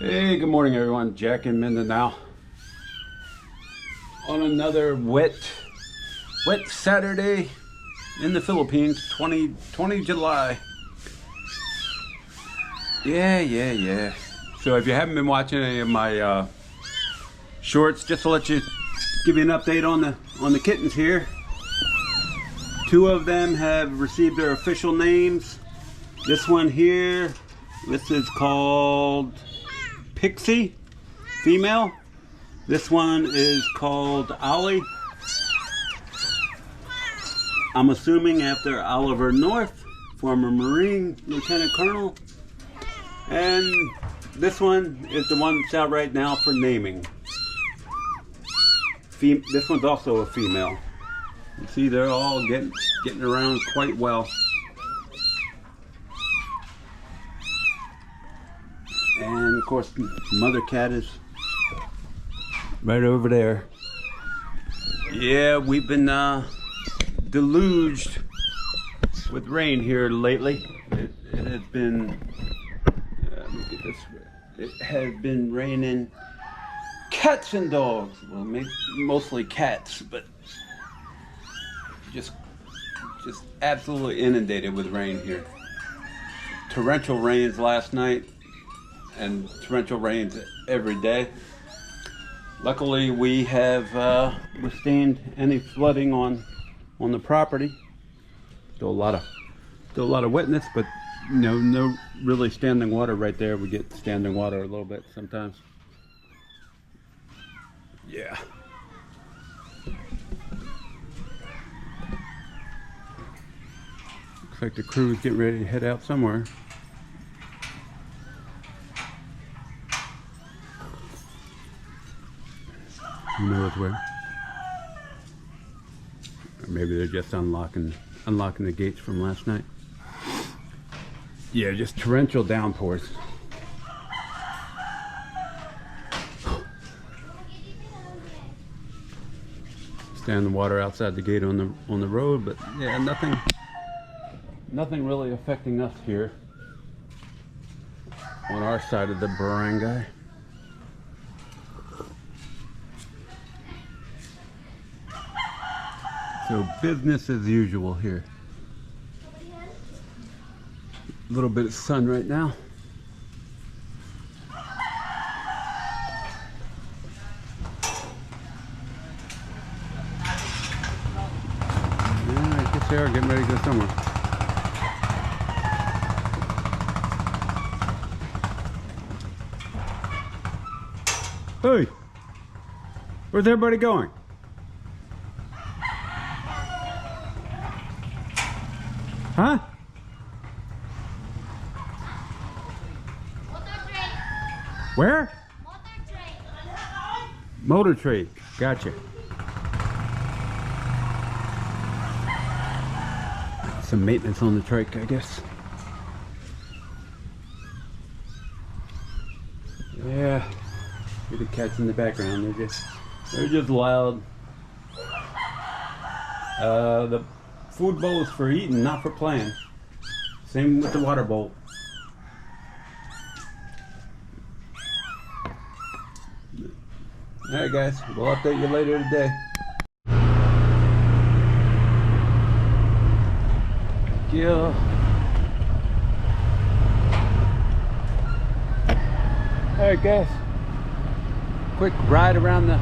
Hey, good morning everyone. Jack in Mindanao on another wet Saturday in the Philippines, 20 July. Yeah. So if you haven't been watching any of my shorts, just to give you an update on the kittens here. 2 of them have received their official names. This one here, this is called Pixie, female. This one is called Ollie. I'm assuming after Oliver North, former Marine Lieutenant Colonel. And this one is the one that's out right now for naming. This one's also a female. You see, they're all getting around quite well. And of course, mother cat is right over there. Yeah, we've been deluged with rain here lately. It has been, let me get this right. It has been raining cats and dogs. Well, maybe mostly cats, but just absolutely inundated with rain here. Torrential rains last night. And torrential rains every day. Luckily, we have withstood any flooding on the property. Still a lot of wetness, but no really standing water right there. We get standing water a little bit sometimes. Yeah. Looks like the crew is getting ready to head out somewhere. Who knows where? Or maybe they're just unlocking the gates from last night. Yeah, just torrential downpours. Standing water outside the gate on the road, but yeah, nothing really affecting us here on our side of the barangay. So business as usual here. A little bit of sun right now. Yeah, I guess they are getting ready to go somewhere. Hey! Where's everybody going? Huh? Where? Motor trade. Gotcha. Some maintenance on the trike, I guess. Yeah. Hear the cats in the background. They're just loud. The food bowl is for eating, not for playing. Same with the water bowl. Alright guys, we'll update you later today. Yeah. Alright guys, quick ride around the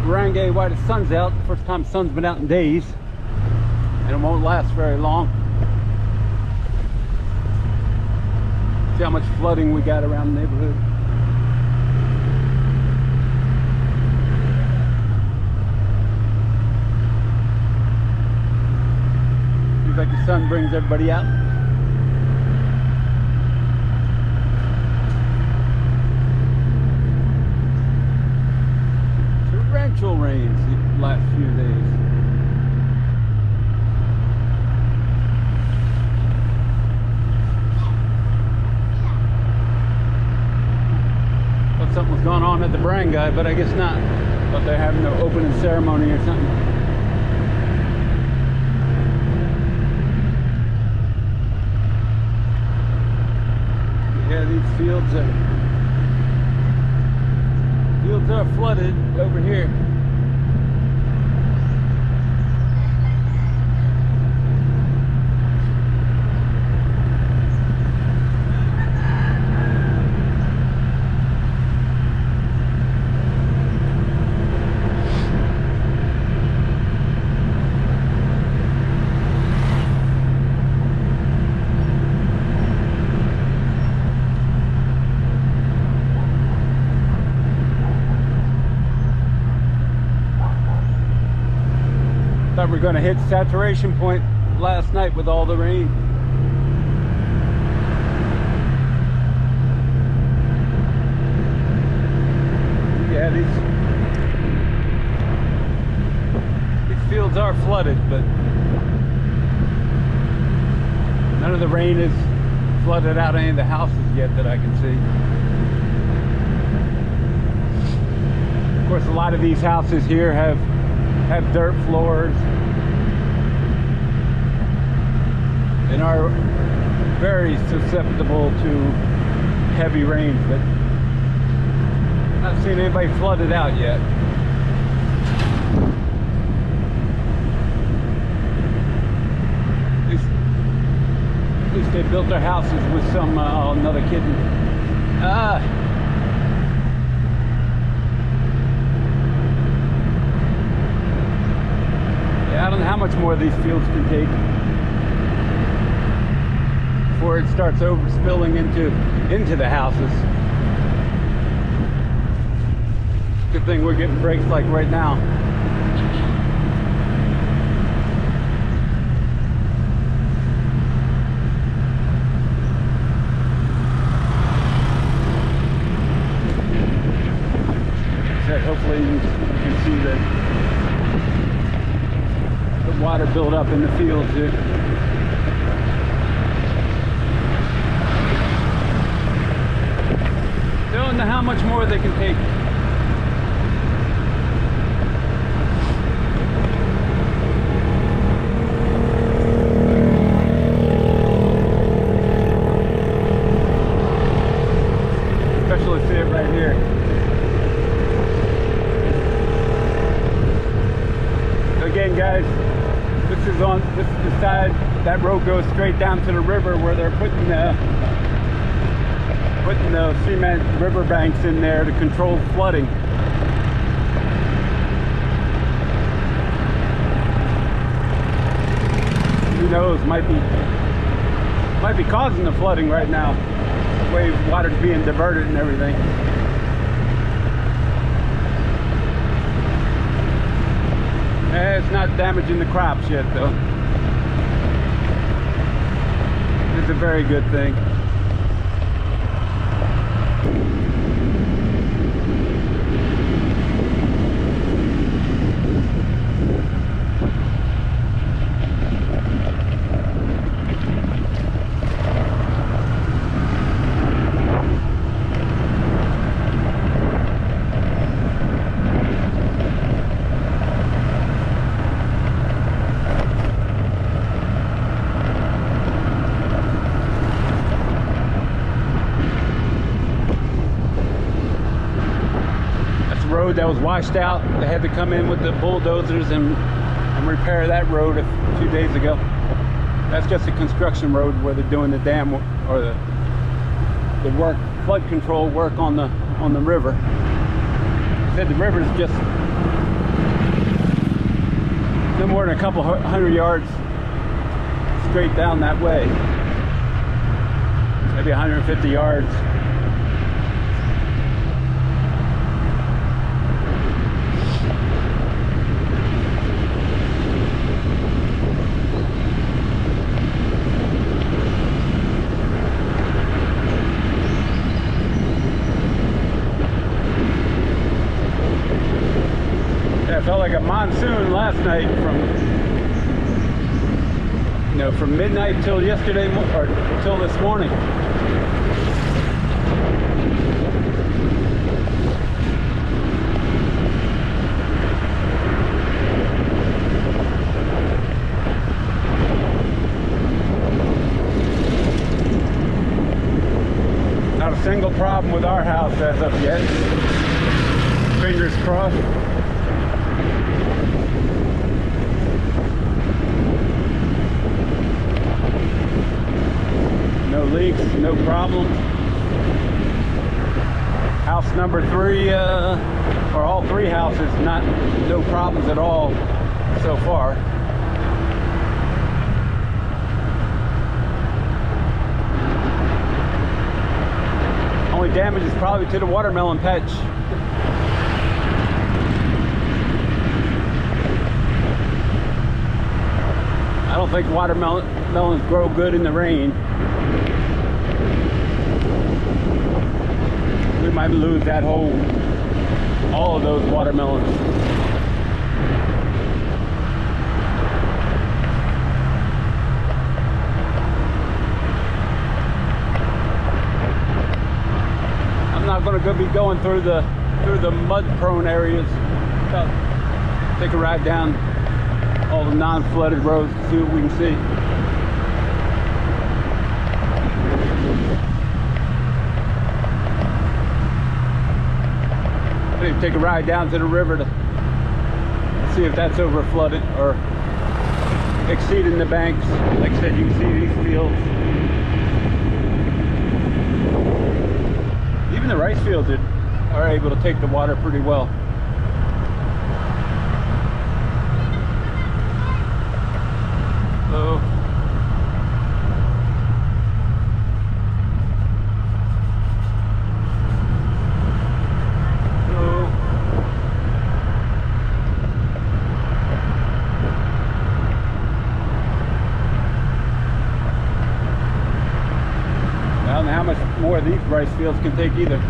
barangay while the sun's out. First time the sun's been out in days. And it won't last very long. See how much flooding we got around the neighborhood. Seems like the sun brings everybody out. Torrential rains the last few days. Something was going on at the barangay, but I guess not. But they're having their opening ceremony or something. Yeah, these fields are flooded over here. Thought we were going to hit saturation point last night with all the rain. Yeah, these fields are flooded, but none of the rain has flooded out any of the houses yet that I can see. Of course, a lot of these houses here have dirt floors and are very susceptible to heavy rains, but I'm not seeing anybody flooded out yet. At least they built their houses with some another kitten. I don't know how much more these fields can take before it starts overspilling into the houses. Good thing we're getting breaks like right now. So hopefully you can see that water build up in the fields here. Don't know how much more they can take. Especially see it right here. So again, guys, this is the side, that road goes straight down to the river where they're putting the cement river banks in there to control flooding. Who knows, might be causing the flooding right now. The way water's being diverted and everything. It's not damaging the crops yet, though. It's a very good thing. Road that was washed out. They had to come in with the bulldozers and repair that road a few days ago. That's just a construction road where they're doing the dam or the flood control work on the river. They said the river's just no more than a couple hundred yards straight down that way. Maybe 150 yards. It felt like a monsoon last night from midnight till yesterday or till this morning. I problem with our house as of yet. Fingers crossed. No leaks, no problems. House number 3, or all 3 houses, no problems at all so far. Only damage is probably to the watermelon patch. I don't think watermelons grow good in the rain. We might lose that all of those watermelons. I'm not going to be going through the mud-prone areas. Take a ride down all the non-flooded roads to see what we can see. Maybe take a ride down to the river to see if that's over flooded or exceeding the banks. Like I said, you can see these fields. Even the rice fields are able to take the water pretty well. So, I don't know how much more of these rice fields can take either.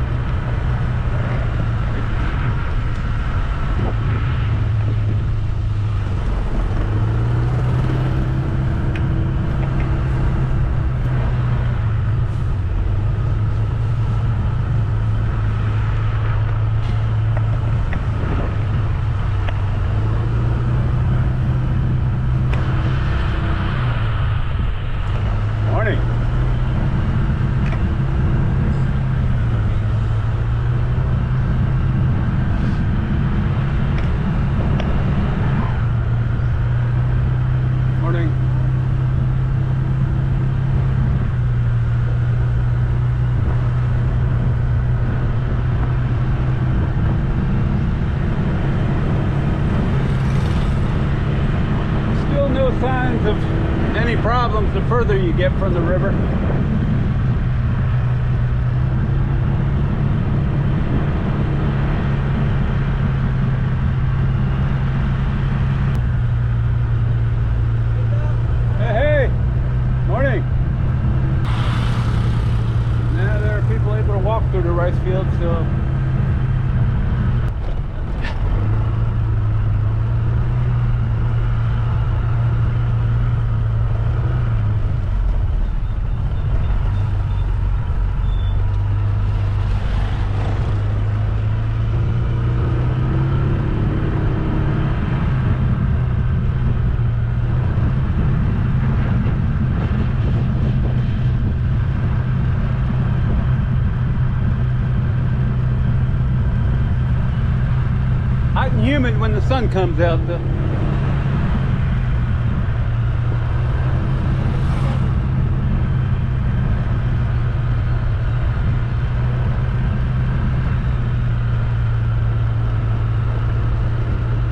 Signs of any problems the further you get from the river. Hey, morning. Now there are people able to walk through the rice fields, so humid when the sun comes out though.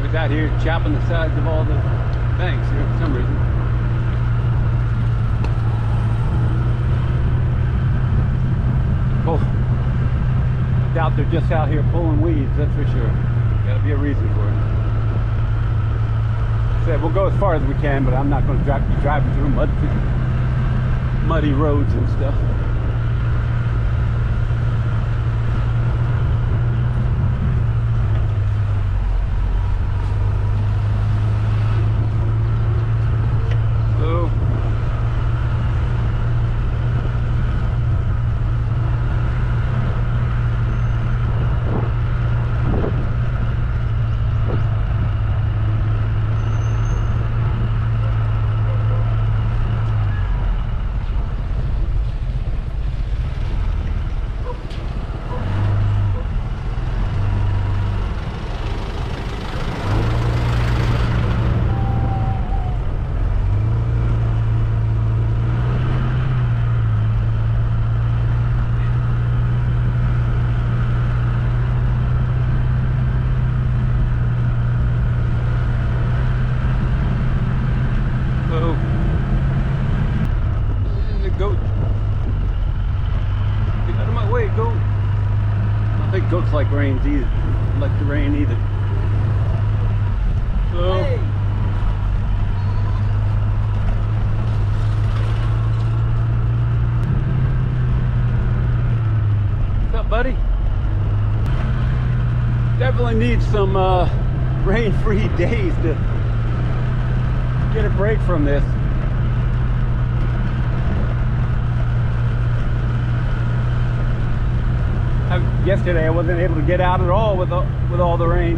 We're out here chopping the sides of all the banks here for some reason. Oh, doubt they're just out here pulling weeds, that's for sure. Gotta be a reason for it. Said we'll go as far as we can, but I'm not going to be driving through muddy roads and stuff. goat. I don't think goats like rains either. Like the rain either. So. Hey. What's up, buddy? Definitely need some rain-free days to get a break from this. Yesterday I wasn't able to get out at all with all the rain.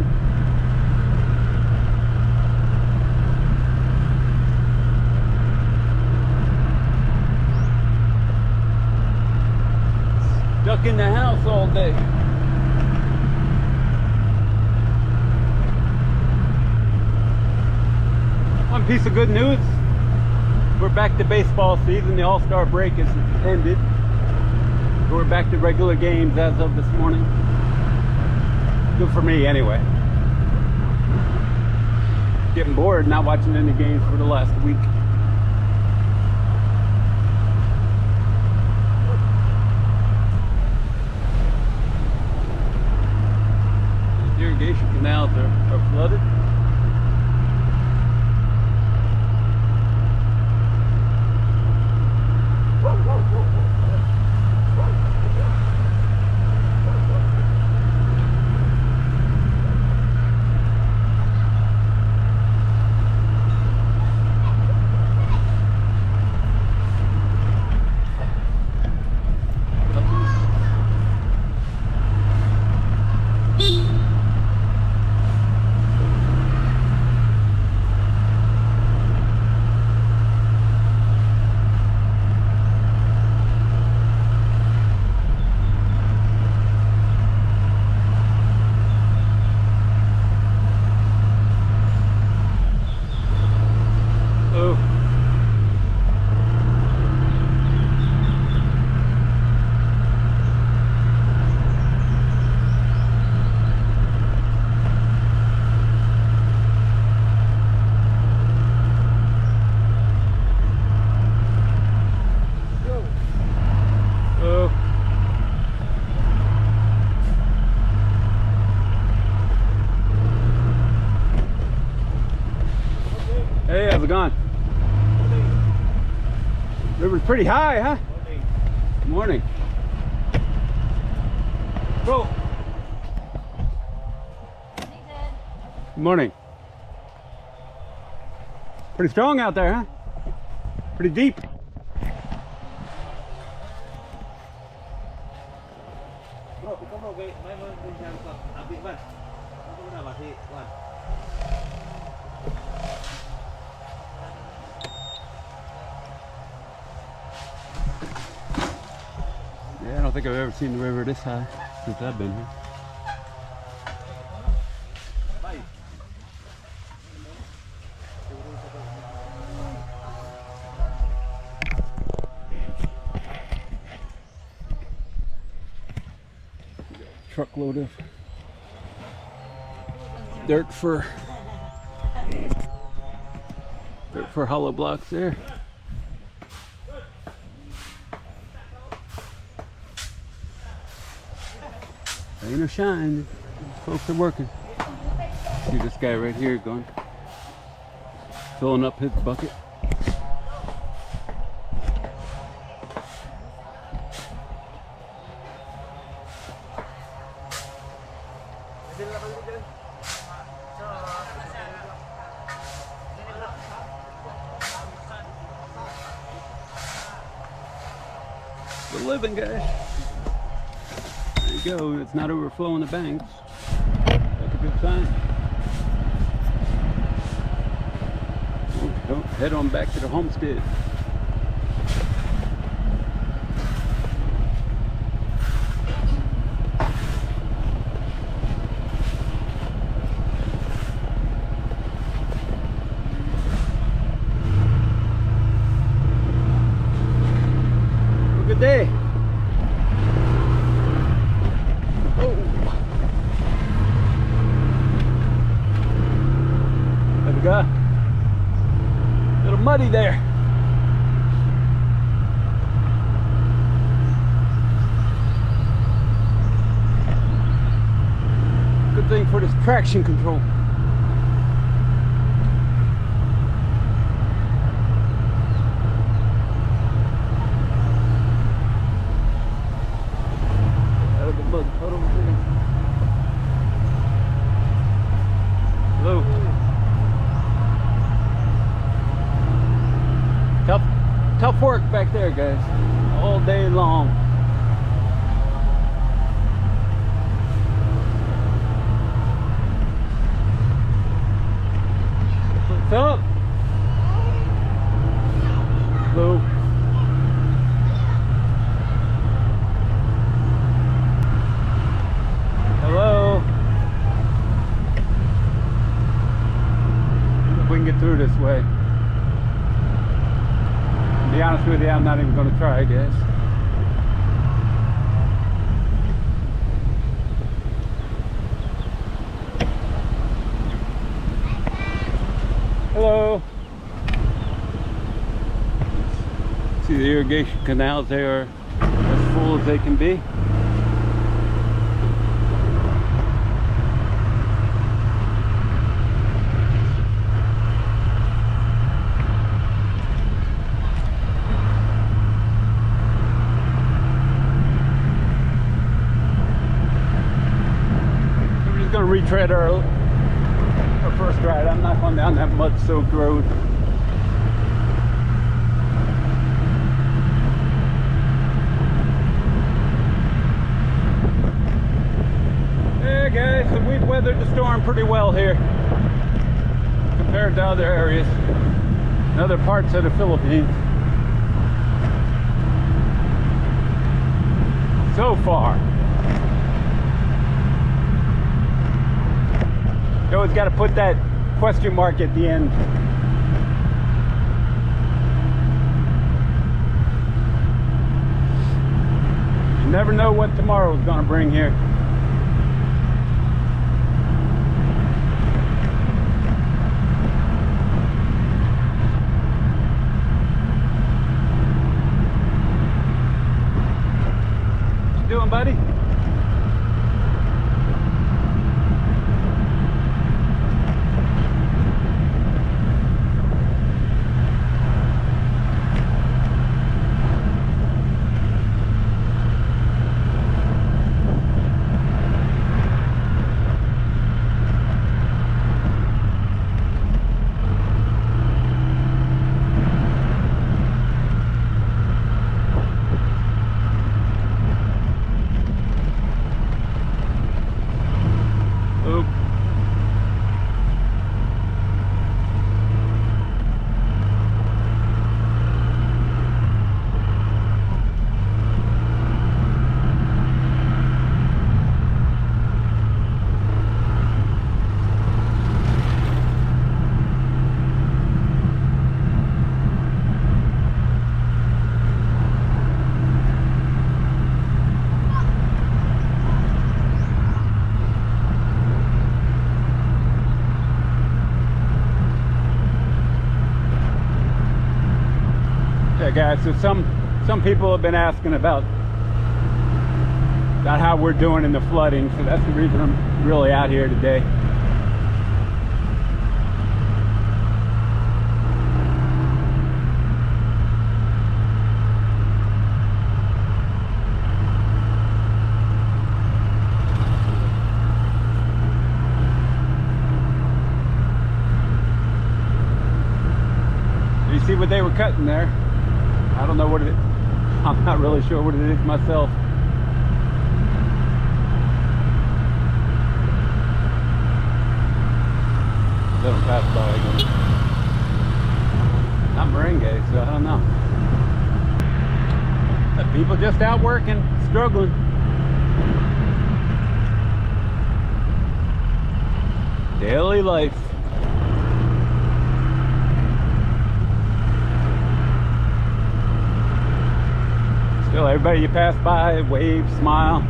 Stuck in the house all day. One piece of good news, we're back to baseball season. The All-Star break has ended. We're back to regular games as of this morning. Good for me anyway. Getting bored not watching any games for the last week. The irrigation canals are flooded. Hey, how's it going? River's pretty high, huh? Good morning. Go. Good morning. Pretty strong out there, huh? Pretty deep. Yeah, I don't think I've ever seen the river this high since I've been here. Truckload of dirt for hollow blocks there. Ain't no shine. Folks are working. See this guy right here going, filling up his bucket. The living guy. There you go. It's not overflowing the banks. That's a good sign. Don't head on back to the homestead. Good day. Oh. There we go. A little muddy there. for this traction control. Hello. Tough work back there, guys. All day long. What's up? Hello. Hello. If we can get through this way. To be honest with you, I'm not even going to try, I guess. Hello. See the irrigation canals, they are as full as they can be. We're just going to retread our first ride. I'm not going down that mud-soaked road. Yeah, guys, so we've weathered the storm pretty well here compared to other areas and other parts of the Philippines. So far. You always got to put that question mark at the end. You never know what tomorrow is going to bring here. What you doing, buddy? Yeah, guys, so some people have been asking about how we're doing in the flooding, so that's the reason I'm really out here today. You see what they were cutting there? I don't know what it is. I'm not really sure what it is myself. Doesn't pass by again. Not merengue, so I don't know. But people just out working, struggling. Daily life. Still, everybody you pass by, wave, smile,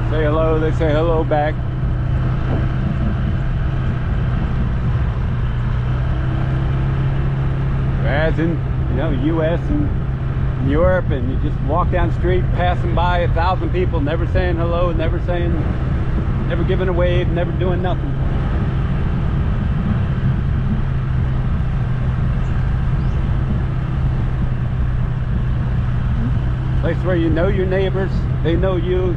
say hello, they say hello back. Whereas in, US and Europe, and you just walk down the street, passing by 1,000 people, never saying hello, never Never giving a wave, never doing nothing. Place where you know your neighbors, they know you.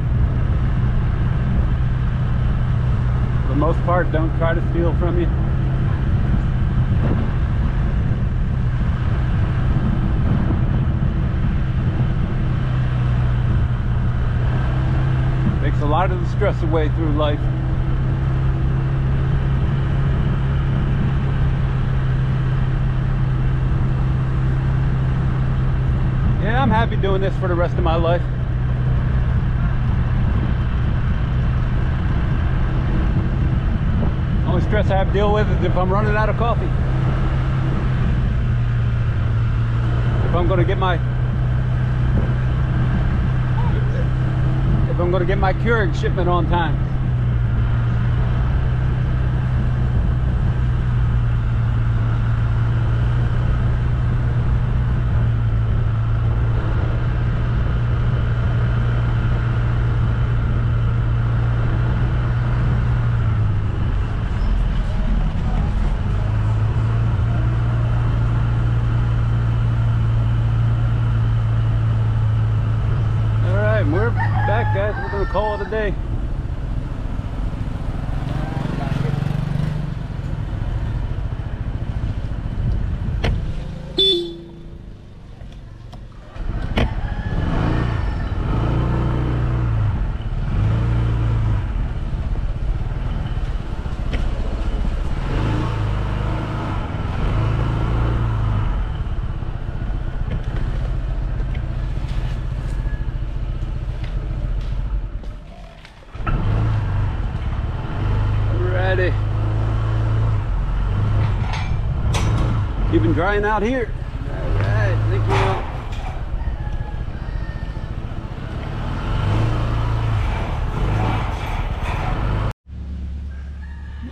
For the most part, don't try to steal from you. Takes a lot of the stress away through life. Yeah, I'm happy doing this for the rest of my life. Only stress I have to deal with is if I'm running out of coffee. If I'm going to get my Keurig shipment on time. We're back, guys. We're gonna call it a day. Even drying out here. All right, thank you.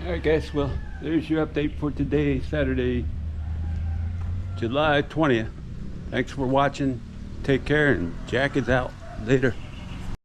All right, guys. Well, there's your update for today, Saturday, July 20th. Thanks for watching. Take care, and Jack is out. Later.